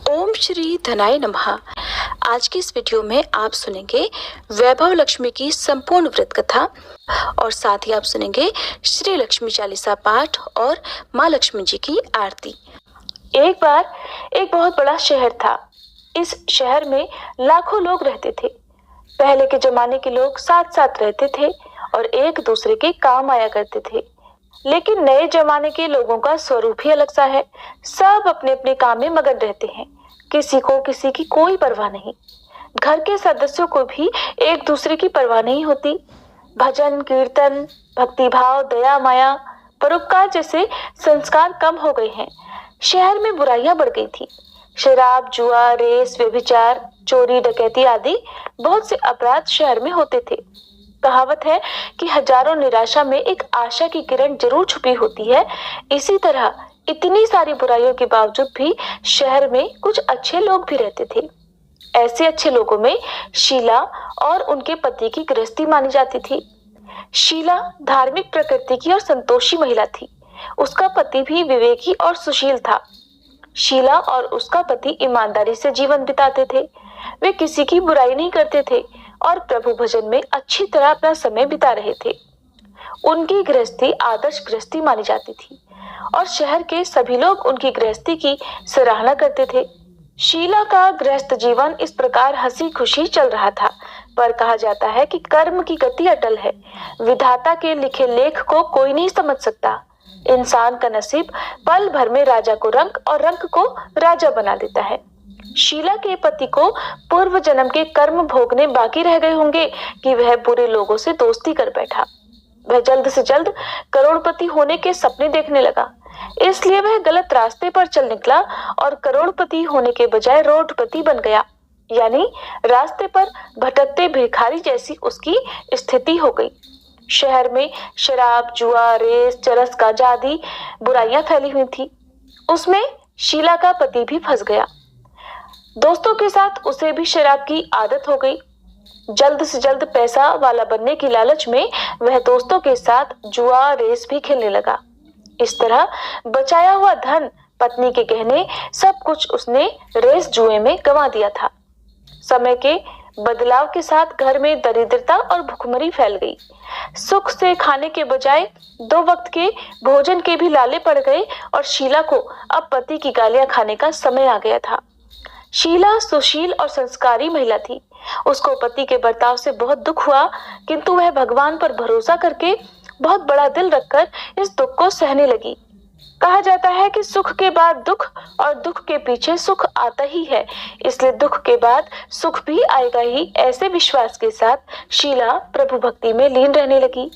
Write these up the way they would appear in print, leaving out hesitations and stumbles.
ओम श्री धनाय नमः। आज की इस वीडियो में आप सुनेंगे वैभव लक्ष्मी की संपूर्ण व्रत कथा और साथ ही आप सुनेंगे श्री लक्ष्मी चालीसा पाठ और माँ लक्ष्मी जी की आरती। एक बार एक बहुत बड़ा शहर था। इस शहर में लाखों लोग रहते थे। पहले के जमाने के लोग साथ साथ रहते थे और एक दूसरे के काम आया करते थे। लेकिन नए जमाने के लोगों का स्वरूप ही अलग सा है। सब अपने अपने काम में मगन रहते हैं। किसी को किसी की कोई परवाह नहीं। घर के सदस्यों को भी एक दूसरे की परवाह नहीं होती। भजन कीर्तन, भक्ति भाव, दया माया, परोपकार जैसे संस्कार कम हो गए हैं। शहर में बुराइयां बढ़ गई थी। शराब, जुआ, रेस, व्यभिचार, चोरी, डकैती आदि बहुत से अपराध शहर में होते थे। कहावत है कि हजारों निराशा में एक आशा की किरण जरूर छुपी होती है। इसी तरह इतनी सारी बुराइयों के बावजूद भी शहर में कुछ अच्छे लोग भी रहते थे। ऐसे अच्छे लोगों में शीला और उनके पति की गृहस्थी मानी जाती थी। शीला धार्मिक प्रकृति की और संतोषी महिला थी। उसका पति भी विवेकी और सुशील था। शीला और उसका पति ईमानदारी से जीवन बिताते थे। वे किसी की बुराई नहीं करते थे और प्रभु भजन में अच्छी तरह अपना समय बिता रहे थे। उनकी गृहस्थी आदर्श गृहस्थी मानी जाती थी और शहर के सभी लोग उनकी गृहस्थी की सराहना करते थे। शीला का गृहस्थ जीवन इस प्रकार हंसी खुशी चल रहा था, पर कहा जाता है कि कर्म की गति अटल है। विधाता के लिखे लेख को कोई नहीं समझ सकता। इंसान का नसीब पल भर में राजा को रंक और रंक को राजा बना देता है। शीला के पति को पूर्व जन्म के कर्म भोगने बाकी रह गए होंगे कि वह बुरे लोगों से दोस्ती कर बैठा। वह जल्द से जल्द करोड़पति होने के सपने देखने लगा। इसलिए वह गलत रास्ते पर चल निकला और करोड़पति होने के बजाय रोडपति बन गया, यानी रास्ते पर भटकते भिखारी जैसी उसकी स्थिति हो गई। शहर में शराब, जुआ, रेस, चरस, गांजा आदि बुराइयां फैली हुई थी। उसमें शीला का पति भी फंस गया। दोस्तों के साथ उसे भी शराब की आदत हो गई। जल्द से जल्द पैसा वाला बनने की लालच में वह दोस्तों के साथ जुआ, रेस भी खेलने लगा। इस तरह बचाया हुआ धन, पत्नी के गहने, सब कुछ उसने रेस जुए में गंवा दिया था। समय के बदलाव के साथ घर में दरिद्रता और भुखमरी फैल गई। सुख से खाने के बजाय 2 वक्त के भोजन के भी लाले पड़ गए और शीला को अब पति की गालियां खाने का समय आ गया था। शीला सुशील और संस्कारी महिला थी। उसको पति के बर्ताव से बहुत दुख हुआ, किंतु वह भगवान पर भरोसा करके बहुत बड़ा दिल रखकर इस दुख को सहने लगी। कहा जाता है कि सुख के बाद दुख और दुख के पीछे सुख आता ही है, इसलिए दुख के बाद सुख भी आएगा ही। ऐसे विश्वास के साथ शीला प्रभु भक्ति में लीन रहने लगी।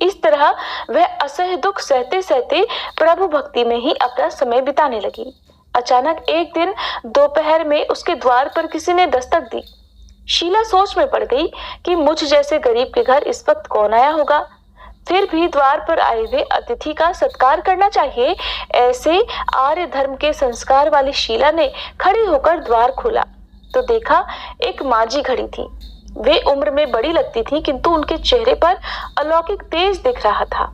इस तरह वह असह्य दुख सहते सहते प्रभु भक्ति में ही अपना समय बिताने लगी। अचानक एक दिन दोपहर में उसके द्वार पर किसी ने दस्तक दी। शीला सोच में पड़ गई कि मुझ जैसे गरीब के घर इस वक्त कौन आया होगा। फिर भी द्वार पर आए हुए अतिथि का सत्कार करना चाहिए। ऐसे आर्य धर्म के संस्कार वाली शीला ने खड़ी होकर द्वार खोला तो देखा एक मांझी खड़ी थी। वे उम्र में बड़ी लगती थी, किंतु उनके चेहरे पर अलौकिक तेज दिख रहा था।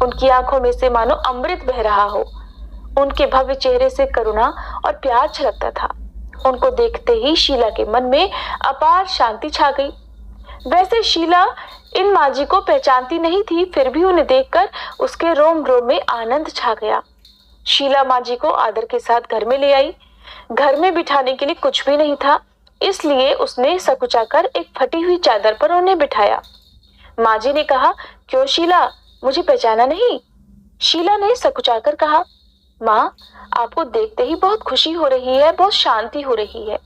उनकी आंखों में से मानो अमृत बह रहा हो। उनके भव्य चेहरे से करुणा और प्यार छलकता था। उनको देखते ही शीला के मन में अपार शांति छा गई। वैसे शीला इन मांझी को पहचानती नहीं थी, फिर भी उन्हें देखकर उसके रोम रोम में आनंद छा गया। शीला मांझी को आदर के साथ घर में ले आई। घर में बिठाने के लिए कुछ भी नहीं था, इसलिए उसने सकुचाकर एक फटी हुई चादर पर उन्हें बिठाया। मांझी ने कहा, क्यों शीला, मुझे पहचाना नहीं? शीला ने सकुचाकर कहा, माँ, आपको देखते ही बहुत खुशी हो रही है, बहुत शांति हो रही है।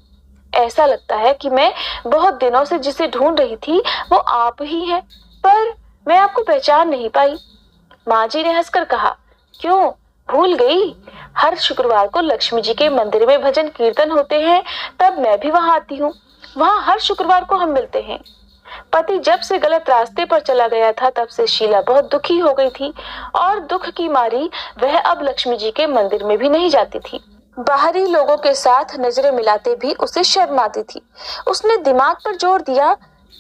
ऐसा लगता है कि मैं बहुत दिनों से जिसे ढूंढ रही थी वो आप ही हैं, पर मैं आपको पहचान नहीं पाई। माँ जी ने हंसकर कहा, क्यों भूल गई? हर शुक्रवार को लक्ष्मी जी के मंदिर में भजन कीर्तन होते हैं, तब मैं भी वहां आती हूँ। वहां हर शुक्रवार को हम मिलते हैं। पति जब से गलत रास्ते पर चला गया था, तब से शीला बहुत दुखी हो गई थी और दुख की मारी वह अब लक्ष्मी जी के मंदिर में भी नहीं जाती थी। बाहरी लोगों के साथ नजरें मिलाते भी उसे शर्म आती थी। उसने दिमाग पर जोर दिया,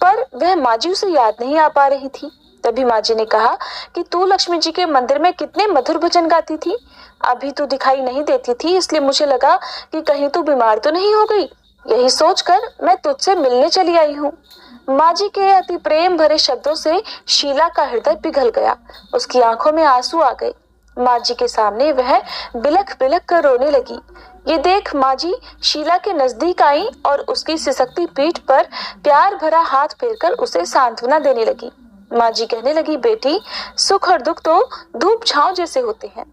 पर वह मांझी उसे याद नहीं आ पा रही थी। तभी माँ जी ने कहा कि तू लक्ष्मी जी के मंदिर में कितने मधुर भजन गाती थी, अभी तू दिखाई नहीं देती थी, इसलिए मुझे लगा कि कहीं तू बीमार तो नहीं हो गई। यही सोचकर मैं तुझसे मिलने चली आई हूँ। माँ जी के अति प्रेम भरे शब्दों से शीला का हृदय पिघल गया। उसकी आंखों में आंसू आ गए। माँ जी के सामने वह बिलख बिलख कर रोने लगी। ये देख माँ जी शीला के नजदीक आई और उसकी सिसकती पीठ पर प्यार भरा हाथ फेरकर उसे सांत्वना देने लगी। माँ जी कहने लगी, बेटी, सुख और दुख तो धूप छांव जैसे होते हैं।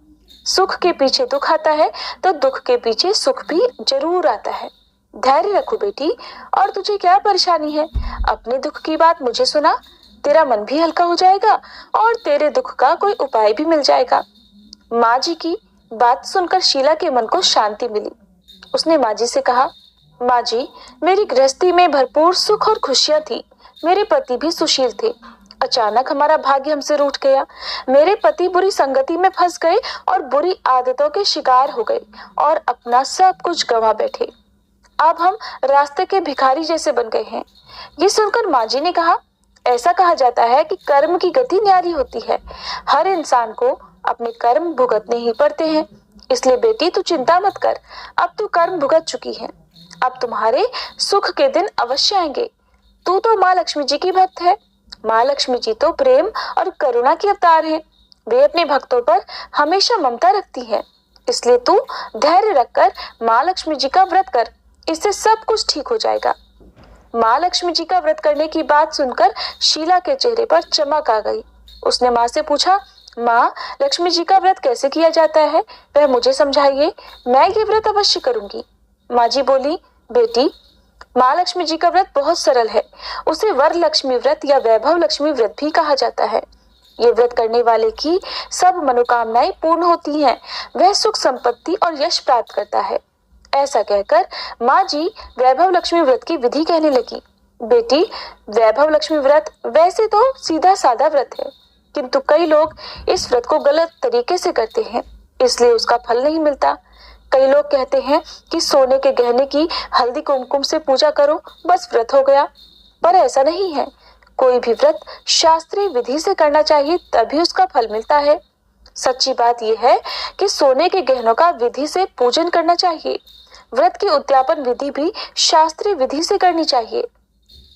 सुख के पीछे दुख आता है तो दुख के पीछे सुख भी जरूर आता है। धैर्य रखो बेटी। और तुझे क्या परेशानी है? अपने दुख की बात मुझे सुना, तेरा मन भी हल्का हो जाएगा और तेरे दुख का कोई उपाय भी मिल जाएगा। माँ जी की बात सुनकर शीला के मन को शांति मिली। उसने माँ जी से कहा, माँ जी, मेरी गृहस्थी में भरपूर सुख और खुशियां थी। मेरे पति भी सुशील थे। अचानक हमारा भाग्य हमसे रूठ गया। मेरे पति बुरी संगति में फंस गए और बुरी आदतों के शिकार हो गए और अपना सब कुछ गंवा बैठे। अब हम रास्ते के भिखारी जैसे बन गए हैं। ये सुनकर माँ जी ने कहा, ऐसा कहा जाता है कि कर्म की गति न्यारी होती है। हर इंसान को अपने कर्म भुगतने ही पड़ते हैं। इसलिए बेटी तू चिंता मत कर, अब तू कर्म भुगत चुकी है। अब तुम्हारे सुख के दिन अवश्य आएंगे। तू तो माँ लक्ष्मी जी की भक्त है। माँ लक्ष्मी जी तो प्रेम और करुणा की अवतार हैं। वे अपने भक्तों पर हमेशा ममता रखती हैं। इसलिए तू धैर्य रखकर माँ लक्ष्मी जी का व्रत कर, इससे सब कुछ ठीक हो जाएगा। माँ लक्ष्मी जी का व्रत करने की बात सुनकर शीला के चेहरे पर चमक आ गई। उसने माँ से पूछा, माँ, लक्ष्मी जी का व्रत कैसे किया जाता है, वह मुझे समझाइए, मैं ये व्रत अवश्य करूंगी। माँ जी बोली, बेटी, माँ लक्ष्मी जी का व्रत बहुत सरल है। उसे वर लक्ष्मी व्रत या वैभव लक्ष्मी व्रत भी कहा जाता है। ये व्रत करने वाले की सब मनोकामनाएं पूर्ण होती हैं। वह सुख संपत्ति और यश प्राप्त करता है। ऐसा कहकर माँ जी वैभव लक्ष्मी व्रत की विधि कहने लगी। बेटी, वैभव लक्ष्मी व्रत वैसे तो सीधा साधा व्रत है, किंतु कई लोग इस व्रत को गलत तरीके से करते हैं, इसलिए उसका फल नहीं मिलता। कई लोग कहते हैं कि सोने के गहने की हल्दी कुमकुम से पूजा करो, बस व्रत हो गया। पर ऐसा नहीं है। कोई भी व्रत शास्त्रीय विधि से करना चाहिए, तभी उसका फल मिलता है। सच्ची बात यह है कि सोने के गहनों का विधि से पूजन करना चाहिए। व्रत की उद्यापन विधि भी शास्त्रीय विधि से करनी चाहिए।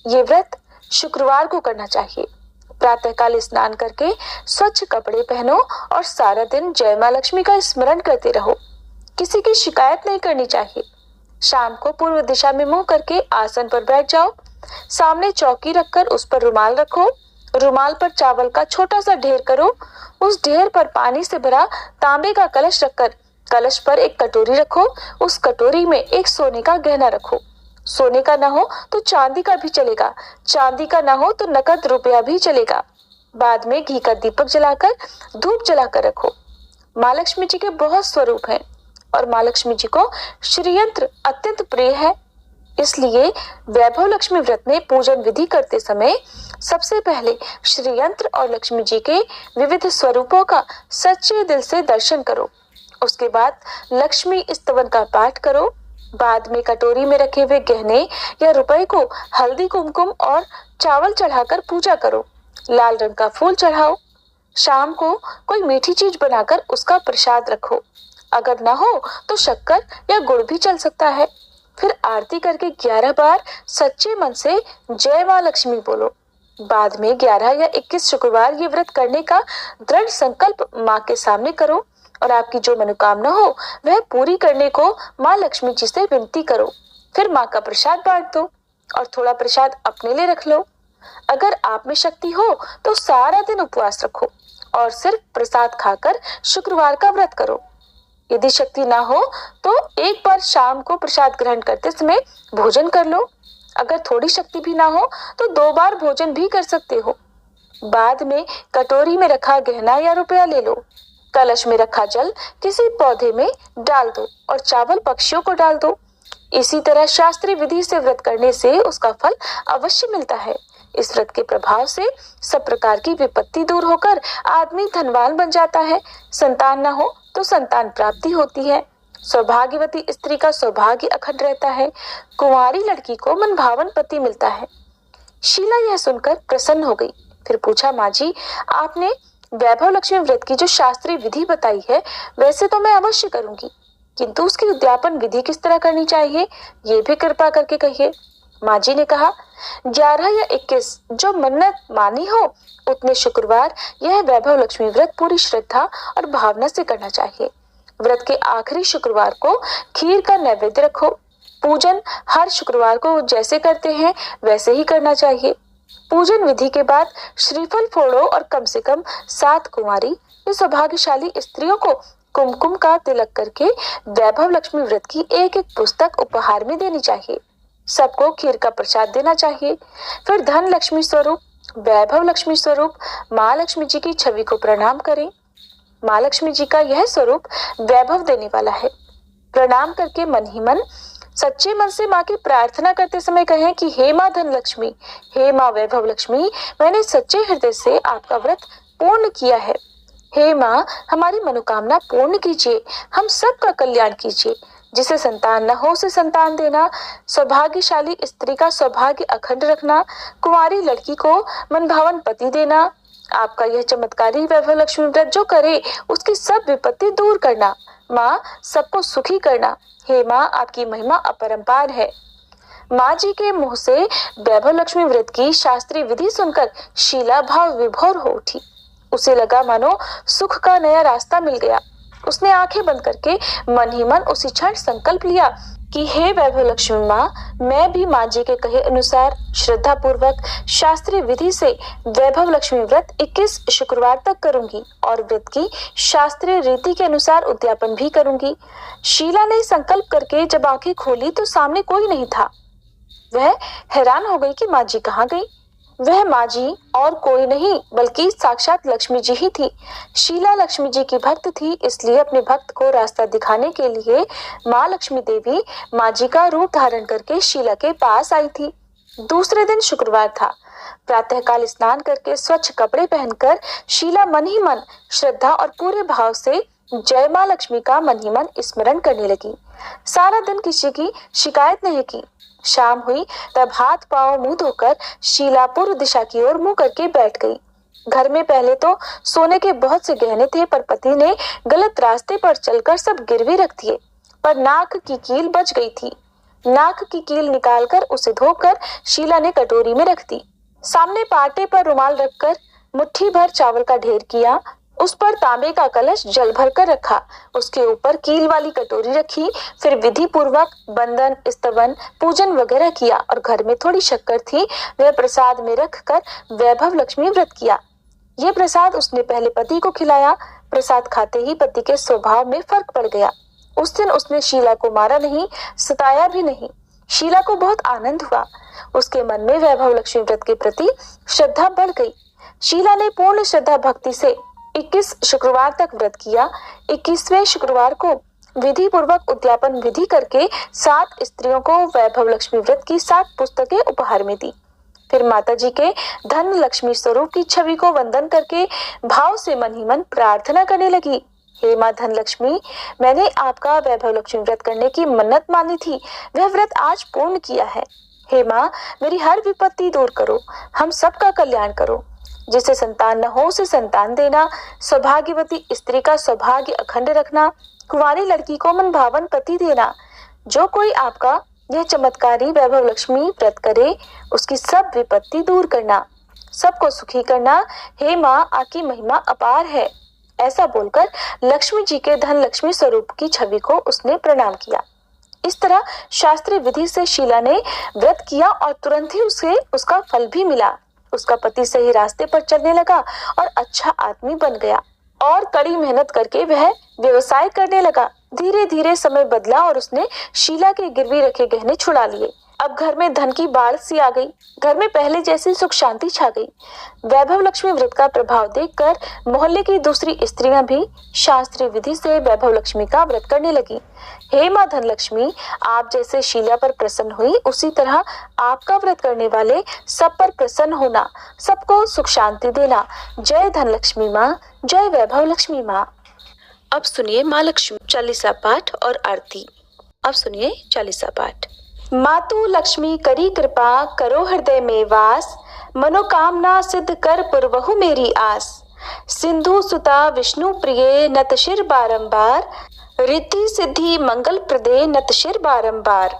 ये व्रत शुक्रवार को करना चाहिए। प्रातःकाल स्नान करके स्वच्छ कपड़े पहनो और सारा दिन जय माँ लक्ष्मी का स्मरण करते रहो। किसी की शिकायत नहीं करनी चाहिए। शाम को पूर्व दिशा में मुंह करके आसन पर बैठ जाओ। सामने चौकी रखकर उस पर रुमाल रखो। रुमाल पर चावल का छोटा सा ढेर करो। उस ढेर पर पानी से भरा तांबे का कलश रखकर कलश पर एक कटोरी रखो। उस कटोरी में एक सोने का गहना रखो। सोने का ना हो तो चांदी का भी चलेगा। चांदी का ना हो तो नकद रुपया भी चलेगा। बाद में घी का दीपक जलाकर धूप जलाकर रखो। माँ लक्ष्मी जी के बहुत स्वरूप हैं और माँ लक्ष्मी जी को श्रीयंत्र अत्यंत प्रिय है। इसलिए वैभव लक्ष्मी व्रत में पूजन विधि करते समय सबसे पहले श्रीयंत्र और लक्ष्मी जी के विविध स्वरूपों का सच्चे दिल से दर्शन करो। उसके बाद लक्ष्मी स्तवन का पाठ करो। बाद में कटोरी में रखे हुए गहने या रुपए को हल्दी कुमकुम और चावल चढ़ाकर पूजा करो। लाल रंग का फूल चढ़ाओ। शाम को कोई मीठी चीज बनाकर उसका प्रसाद रखो। अगर ना हो तो शक्कर या गुड़ भी चल सकता है। फिर आरती करके 11 बार सच्चे मन से जय माँ लक्ष्मी बोलो। बाद में 11 या 21 शुक्रवार ये व्रत करने का दृढ़ संकल्प माँ के सामने करो और आपकी जो मनोकामना हो वह पूरी करने को माँ लक्ष्मी जी से विनती करो। फिर माँ का प्रसाद बांट दो और थोड़ा प्रसाद अपने लिए रख लो। अगर आप में शक्ति हो तो सारा दिन उपवास रखो और सिर्फ प्रसाद खाकर शुक्रवार का व्रत करो। यदि शक्ति ना हो तो एक बार शाम को प्रसाद ग्रहण करते समय भोजन कर लो। अगर थोड़ी शक्ति भी ना हो तो 2 बार भोजन भी कर सकते हो। बाद में कटोरी में रखा गहना या रुपया ले लो। कलश में रखा जल किसी पौधे में डाल दो और चावल पक्षियों को डाल दो। इसी तरह शास्त्रीय विधि से व्रत करने से उसका फल अवश्य मिलता है। इस व्रत के प्रभाव से सब प्रकार की विपत्ति दूर होकर आदमी धनवान बन जाता है। संतान न हो तो संतान प्राप्ति होती है। सौभाग्यवती स्त्री का सौभाग्य अखंड रहता है। कुंवारी लड़की को मनभावन पति मिलता है। शीला यह सुनकर प्रसन्न हो गई। फिर पूछा, माँ जी आपने वैभव लक्ष्मी व्रत की जो शास्त्रीय विधि बताई है वैसे तो मैं अवश्य करूंगी, किंतु उसकी उद्यापन विधि किस तरह करनी चाहिए ये भी कृपा करके कहिए। माँ जी ने कहा, 11 या 21 जो मन्नत मानी हो उतने शुक्रवार यह वैभव लक्ष्मी व्रत पूरी श्रद्धा और भावना से करना चाहिए। व्रत के आखिरी शुक्रवार को खीर का नैवेद्य रखो। पूजन हर शुक्रवार को जैसे करते हैं वैसे ही करना चाहिए। पूजन विधि के बाद श्रीफल फोड़ो और कम से कम 7 कुंवारी या सौभाग्यशाली स्त्रियों को कुमकुम का तिलक करके वैभव लक्ष्मी व्रत की एक एक पुस्तक उपहार में देनी चाहिए। सबको खीर का प्रसाद देना चाहिए। फिर धन लक्ष्मी स्वरूप, वैभव लक्ष्मी स्वरूप माँ लक्ष्मी जी की छवि को प्रणाम करें। माँ लक्ष्मी जी का यह स्वरूप वैभव देने वाला है। प्रणाम करके मन ही मन सच्चे मन से माँ की प्रार्थना करते समय कहें कि हे माँ धन लक्ष्मी, हे माँ वैभव लक्ष्मी, मैंने सच्चे हृदय से आपका व्रत पूर्ण किया है। हे माँ हमारी मनोकामना पूर्ण कीजिए, हम सबका कल्याण कीजिए। जिसे संतान न हो उसे संतान देना, सौभाग्यशाली स्त्री का सौभाग्य अखंड रखना, कुंवारी लड़की को मनभावन पति देना। आपका यह चमत्कारी वैभव लक्ष्मी व्रत जो करे उसकी सब विपत्ति दूर करना। माँ सबको सुखी करना। हे माँ आपकी महिमा अपरंपार है। माँ जी के मुंह से वैभव लक्ष्मी व्रत की शास्त्रीय विधि सुनकर शीला भाव विभोर हो उठी। उसे लगा मानो सुख का नया रास्ता मिल गया। उसने आंखें बंद करके मन ही मन उसी क्षण संकल्प लिया कि हे वैभव लक्ष्मी माँ, मैं भी माँ जी के कहे अनुसार श्रद्धा पूर्वक शास्त्रीय विधि से वैभव लक्ष्मी व्रत 21 शुक्रवार तक करूंगी और व्रत की शास्त्रीय रीति के अनुसार उद्यापन भी करूंगी। शीला ने संकल्प करके जब आंखें खोली तो सामने कोई नहीं था। वह हैरान हो गई कि माँ जी कहाँ गई। वह माँ जी और कोई नहीं बल्कि साक्षात लक्ष्मी जी ही थी। शीला लक्ष्मी जी की भक्त थी, इसलिए अपने भक्त को रास्ता दिखाने के लिए माँ लक्ष्मी देवी माँ जी का रूप धारण करके शीला के पास आई थी। दूसरे दिन शुक्रवार था। प्रातःकाल स्नान करके स्वच्छ कपड़े पहनकर शीला मन ही मन श्रद्धा और पूरे भाव से जय माँ लक्ष्मी का मन ही मन स्मरण करने लगी। सारा दिन किसी की शिकायत नहीं की। शाम हुई तब हाथ पांव मुंह धोकर शीला पूर्व दिशा की ओर मुंह करके बैठ गई। घर में पहले तो सोने के बहुत से गहने थे, पर पति ने गलत रास्ते पर चलकर सब गिरवी रख दिए। पर नाक की कील बच गई थी। नाक की कील निकालकर उसे धोकर शीला ने कटोरी में रख दी। सामने पाटे पर रुमाल रखकर मुट्ठी भर चावल का ढेर किया। उस पर तांबे का कलश जल भर कर रखा। उसके ऊपर कील वाली कटोरी रखी। फिर विधि पूर्वक बंदन, स्तवन, पूजन वगैरह किया और घर में थोड़ी शक्कर थी, वह प्रसाद में रखकर वैभव लक्ष्मी व्रत किया। यह प्रसाद उसने पहले पति को खिलाया। प्रसाद खाते ही पति के स्वभाव में फर्क पड़ गया। उस दिन उसने शीला को मारा नहीं, सताया भी नहीं। शीला को बहुत आनंद हुआ। उसके मन में वैभव लक्ष्मी व्रत के प्रति श्रद्धा बढ़ गई। शीला ने पूर्ण श्रद्धा भक्ति से 21 शुक्रवार तक व्रत किया। 21वें शुक्रवार को विधि पूर्वक उद्यापन विधि करके 7 स्त्रियों को वैभव लक्ष्मी व्रत की 7 पुस्तकें उपहार में दी। फिर माता जी के धन लक्ष्मी स्वरूप की छवि को वंदन करके भाव से मन ही मन प्रार्थना करने लगी। हे माँ धन लक्ष्मी, मैंने आपका वैभव लक्ष्मी व्रत करने की मन्नत मानी थी, वह व्रत आज पूर्ण किया है। हे माँ मेरी हर विपत्ति दूर करो, हम सबका कल्याण करो। जिसे संतान न हो उसे संतान देना, सौभाग्यवती स्त्री का सौभाग्य अखंड रखना, कुंवारी लड़की को मन भावन पति देना। जो कोई आपका यह चमत्कारी वैभव लक्ष्मी व्रत करे उसकी सब विपत्ति दूर करना, सबको सुखी करना। हे माँ आपकी महिमा अपार है। ऐसा बोलकर लक्ष्मी जी के धन लक्ष्मी स्वरूप की छवि को उसने प्रणाम किया। इस तरह शास्त्रीय विधि से शीला ने व्रत किया और तुरंत ही उसे उसका फल भी मिला। उसका पति सही रास्ते पर चलने लगा और अच्छा आदमी बन गया और कड़ी मेहनत करके वह व्यवसाय करने लगा। धीरे धीरे समय बदला और उसने शीला के गिरवी रखे गहने छुड़ा लिए। अब घर में धन की बाढ़ सी आ गई। घर में पहले जैसी सुख शांति छा गई। वैभव लक्ष्मी व्रत का प्रभाव देखकर मोहल्ले की दूसरी स्त्रियां भी शास्त्रीय विधि से वैभव लक्ष्मी का व्रत करने लगी। हे माँ धन लक्ष्मी, आप जैसे शीला पर प्रसन्न हुई उसी तरह आपका व्रत करने वाले सब पर प्रसन्न होना, सबको सुख शांति देना। जय धन लक्ष्मी माँ, जय वैभव लक्ष्मी माँ। अब सुनिए माँ लक्ष्मी चालीसा पाठ और आरती। अब सुनिए चालीसा पाठ। मातु लक्ष्मी करी कृपा करो हृदय में वास, मनोकामना सिद्ध कर पुरवहु मेरी आस। सिंधु सुता विष्णु प्रिय नत शिर बारंबार, रिद्धि सिद्धि मंगल प्रदे नत शिर बारंबार।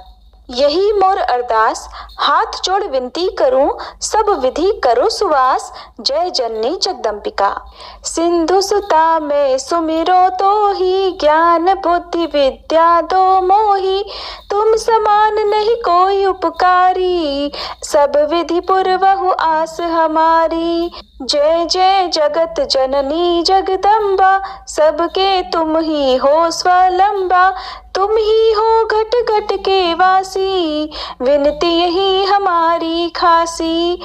यही मोर अरदास हाथ जोड़ विनती करूं, सब विधि करो सुवास, जय जननी जगदम्बिका। सिंधु सुता में सुमिरो तो ही, ज्ञान बुद्धि विद्या दो मोही। तुम समान नहीं कोई उपकारी, सब विधि पुरवहु आस हमारी। जय जय जगत जननी जगदम्बा, सबके तुम ही हो स्वलंबा। तुम ही हो घट घट के वासी, विनती यही हमारी खासी।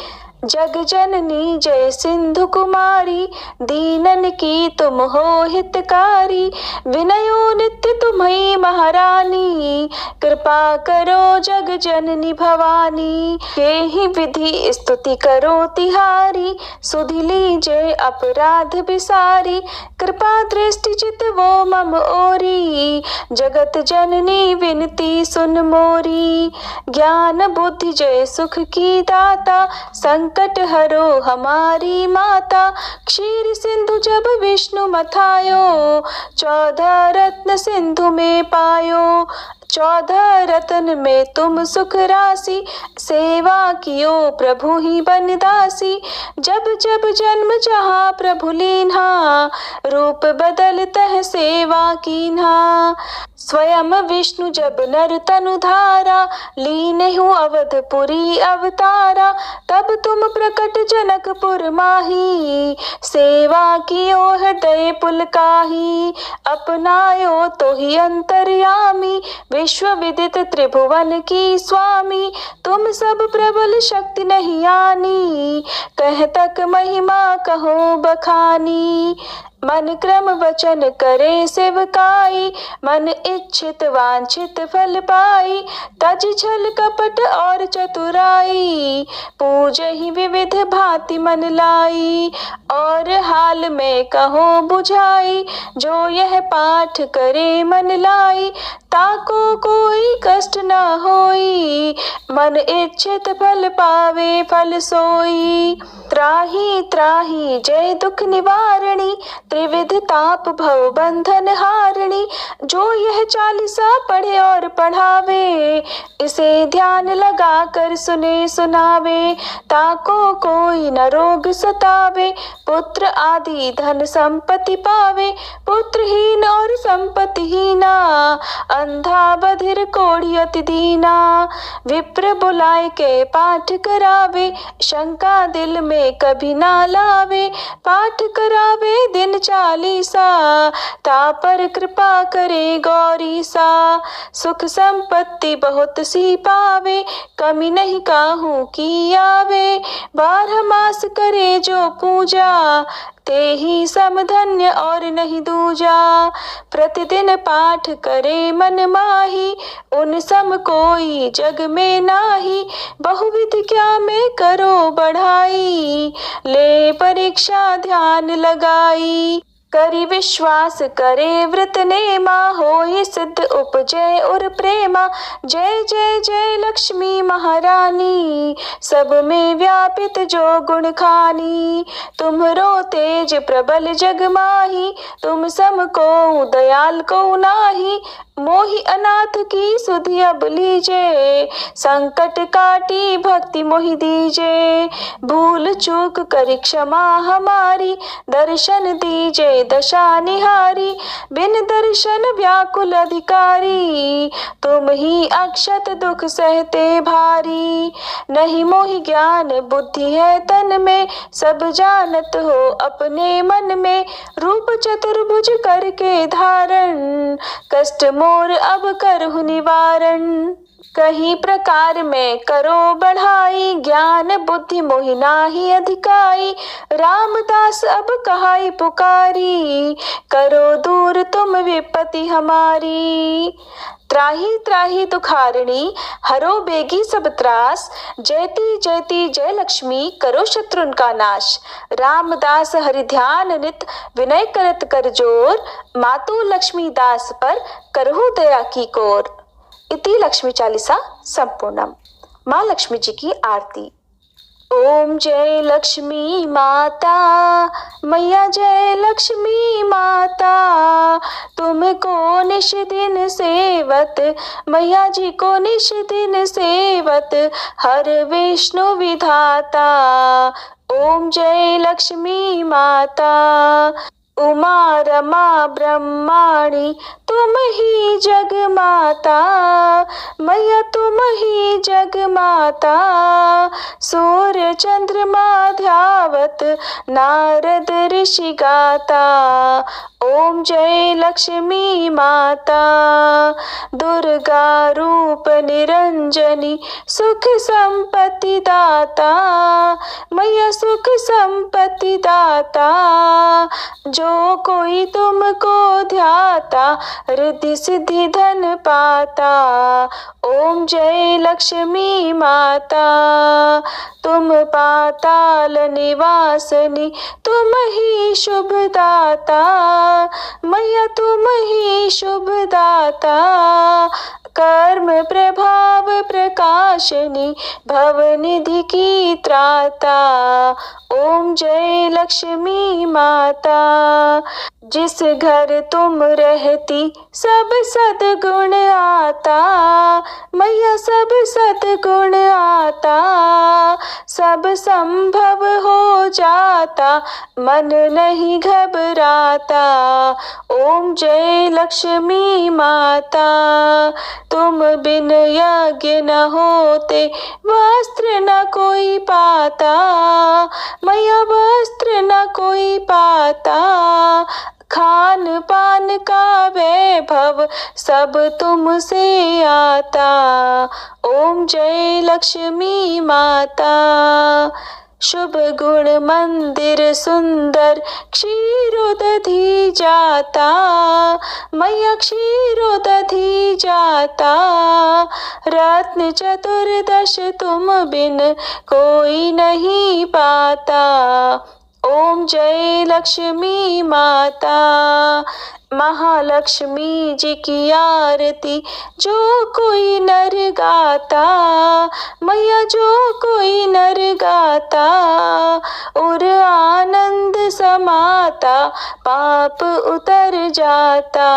जग जननी जय सिंधु कुमारी, दीनन की तुम हो हितकारी। विनयो नित्य तुम्हीं महारानी, कृपा करो जग जननी भवानी। यही विधि स्तुति करो तिहारी, सुधि लीजे अपराध बिसारी। कृपा दृष्टि चित वो मम ओरी, जगत जननी विनती सुन मोरी। ज्ञान बुद्धि जय सुख की दाता, संकट हरो हमारी माता। क्षीर सिंधु जब विष्णु मथायो, 14 रत्न सिंधु में पायो। 14 रत्न में तुम सुख राशि, सेवा कियो प्रभु ही बन दासी। जब जब जन्म जहाँ प्रभु लीन्हा, रूप बदलतः सेवा कीन्हा। स्वयं विष्णु जब नर तनु धारा, लीनेहु अवधपुरी अवतारा। तब तुम प्रकट जनकपुर माही, सेवा कियो हृदय पुलकाही। अपनायो तो ही अंतर्यामी, विश्व विदित त्रिभुवन की स्वामी। तुम सब प्रबल शक्ति नहीं आनी, कह तक महिमा कहो बखानी। मन क्रम वचन करे सेवकाई, मन इच्छित वांछित फल पाई। तज छल कपट और चतुराई, पूजहि विविध भांति मन लाई। और हाल में कहो बुझाई, जो यह पाठ करे मन लाई। ताको कोई कष्ट न होई, मन इच्छित फल पावे फल सोई। त्राही त्राही जय दुख निवारणी, त्रिविध ताप भव बंधन हारणी। जो यह 40 पढ़े और पढ़ावे, इसे ध्यान लगा कर सुने सुनावे। ताको कोई न रोग सतावे, पुत्र आदि धन संपत्ति पावे। पुत्रहीन और संपत्तिहीना, अंधा बधिर कोढ़ी अति दीना। विप्र बुलाए के पाठ करावे, शंका दिल में कभी ना लावे। पाठ करावे दिन 40, ता पर कृपा करे गौरी सा। सुख संपत्ति बहुत सी पावे, कमी नहीं काहू की आवे। 12 मास करे जो पूजा, ते ही समधन्य और नहीं दूजा। प्रतिदिन पाठ करे मन माही, उन सम कोई जग में नाही। बहुविध क्या में करो बढ़ाई, ले परीक्षा ध्यान लगाई। करी विश्वास करे व्रत नेमा, होई सिद्ध उपजय और प्रेमा। जय जय जय लक्ष्मी महारानी, सब में व्यापित जो गुण खानी। तुम्हरो तेज प्रबल जग माही, तुम सम को दयाल को नाही। मोहि अनाथ की सुधि अब लीजे, संकट काटी भक्ति मोहि दीजे। भूल चूक करी क्षमा हमारी, दर्शन दीजे दशा निहारी। बिन दर्शन व्याकुल अधिकारी, तुम ही अक्षत दुख सहते भारी। नहीं मोहि ज्ञान बुद्धि है तन में, सब जानत हो अपने मन में। रूप चतुर्भुज करके धारण, कष्ट मोर अब करहु निवारण। कहीं प्रकार में करो बढ़ाई, ज्ञान बुद्धि मोहि नाही अधिकाई। रामदास अब कहाई पुकारी, करो दूर तुम विपत्ति हमारी। त्राही त्राही दुखारिणी, हरो बेगी सब त्रास। जयति जयति जय लक्ष्मी, करो शत्रुन का नाश। रामदास हरि ध्यान नित, विनय करत कर जोर। मातु लक्ष्मी दास पर करहु दया की कोर। इति लक्ष्मी चालीसा संपूर्णम। माँ लक्ष्मी जी की आरती। ओम जय लक्ष्मी माता, मैया जय लक्ष्मी माता, तुमको निश दिन सेवत, मैया जी को निश दिन सेवत, हर विष्णु विधाता। ओम जय लक्ष्मी माता। उमा रमा ब्रह्माणी तुम ही जग माता, मैया तुम ही जग माता। सूर्य चंद्रमा ध्यावत, नारद ऋषि गाता। ओम जय लक्ष्मी माता। दुर्गा रूप निरंजनी सुख संपत्ति दाता, मैया सुख संपत्ति दाता। जो कोई तुमको ध्याता, रिद्धि सिद्धि धन पाता। ओम जय लक्ष्मी माता। तुम पाताल निवासनी, तुम ही शुभ दाता, मैया तुम ही शुभ दाता। कर्म प्रभाव प्रकाशनी, भवनिधि की त्राता। ओम जय लक्ष्मी माता। जिस घर तुम रहती, सब सद्गुण आता, मैया सब सद्गुण आता। सब संभव हो जाता, मन नहीं घबराता। ओम जय लक्ष्मी माता। तुम बिन यज्ञ न होते, वस्त्र न कोई पाता, मैया वस्त्र न कोई पाता। खान पान का वैभव सब तुमसे आता। ओम जय लक्ष्मी माता। शुभ गुण मंदिर सुंदर, क्षीरोदधि जाता, मैया क्षीरोदधि जाता। रत्न चतुर्दश तुम बिन कोई नहीं पाता। ओम जय लक्ष्मी माता। महालक्ष्मी जी की आरती जो कोई नर गाता, मैया जो कोई नर गाता। और आनंद समाता, पाप उतर जाता।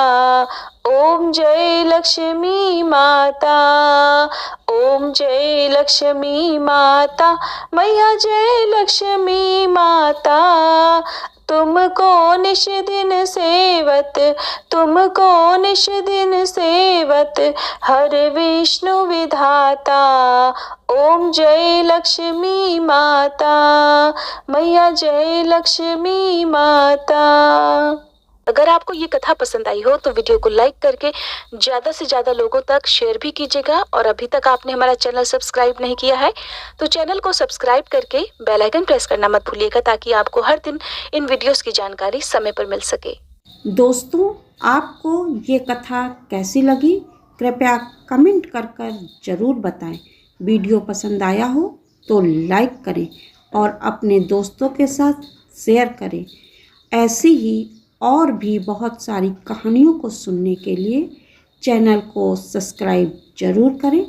ओम जय लक्ष्मी माता। ओम जय लक्ष्मी माता, मैया जय लक्ष्मी माता। तुमको निश दिन सेवत, तुमको निश दिन सेवत, हर विष्णु विधाता। ओम जय लक्ष्मी माता, मैया जय लक्ष्मी माता। अगर आपको ये कथा पसंद आई हो तो वीडियो को लाइक करके ज़्यादा से ज़्यादा लोगों तक शेयर भी कीजिएगा। और अभी तक आपने हमारा चैनल सब्सक्राइब नहीं किया है तो चैनल को सब्सक्राइब करके बेल आइकन प्रेस करना मत भूलिएगा, ताकि आपको हर दिन इन वीडियोस की जानकारी समय पर मिल सके। दोस्तों, आपको ये कथा कैसी लगी कृपया कमेंट कर ज़रूर बताएं। वीडियो पसंद आया हो तो लाइक करें और अपने दोस्तों के साथ शेयर करें। ऐसी ही और भी बहुत सारी कहानियों को सुनने के लिए चैनल को सब्सक्राइब ज़रूर करें।